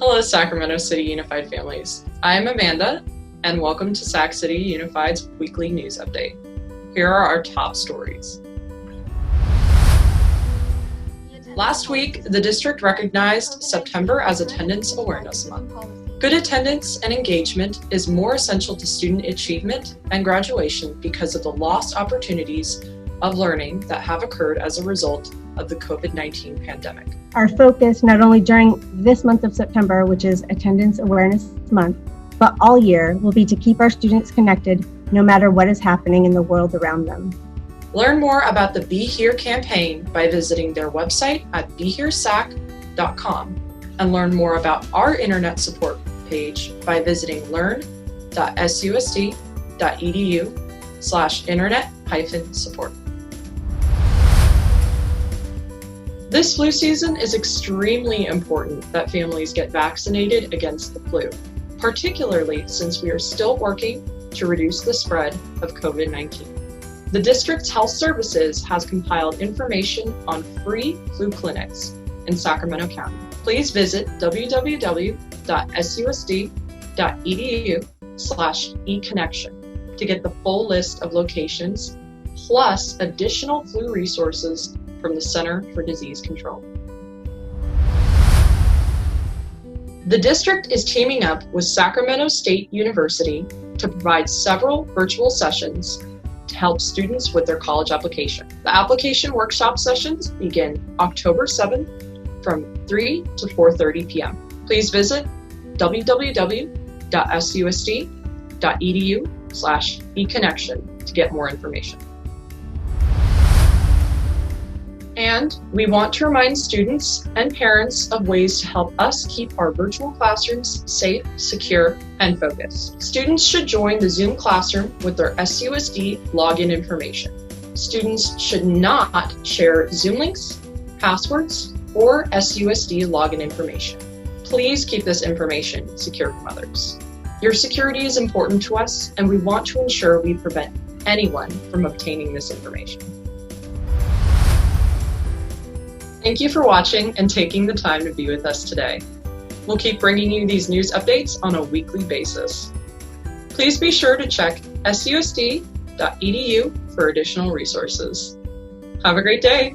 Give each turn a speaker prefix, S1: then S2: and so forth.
S1: Hello, Sacramento City Unified families. I am Amanda, and welcome to Sac City Unified's weekly news update. Here are our top stories. Last week, the district recognized September as Attendance Awareness Month. Good attendance and engagement is more essential to student achievement and graduation because of the lost opportunities of learning that have occurred as a result of the COVID-19 pandemic.
S2: Our focus, not only during this month of September, which is Attendance Awareness Month, but all year, will be to keep our students connected no matter what is happening in the world around them.
S1: Learn more about the Be Here campaign by visiting their website at BeHereSac.com and learn more about our internet support page by visiting learn.SCUSD.edu/internet-support. This flu season is extremely important that families get vaccinated against the flu, particularly since we are still working to reduce the spread of COVID-19. The district's health services has compiled information on free flu clinics in Sacramento County. Please visit www.SCUSD.edu/econnection to get the full list of locations, plus additional flu resources from the Center for Disease Control. The district is teaming up with Sacramento State University to provide several virtual sessions to help students with their college application. The application workshop sessions begin October 7th from 3 to 4:30 p.m. Please visit www.SCUSD.edu/econnection to get more information. And we want to remind students and parents of ways to help us keep our virtual classrooms safe, secure, and focused. Students should join the Zoom classroom with their SCUSD login information. Students should not share Zoom links, passwords, or SCUSD login information. Please keep this information secure from others. Your security is important to us, and we want to ensure we prevent anyone from obtaining this information. Thank you for watching and taking the time to be with us today. We'll keep bringing you these news updates on a weekly basis. Please be sure to check SCUSD.edu for additional resources. Have a great day.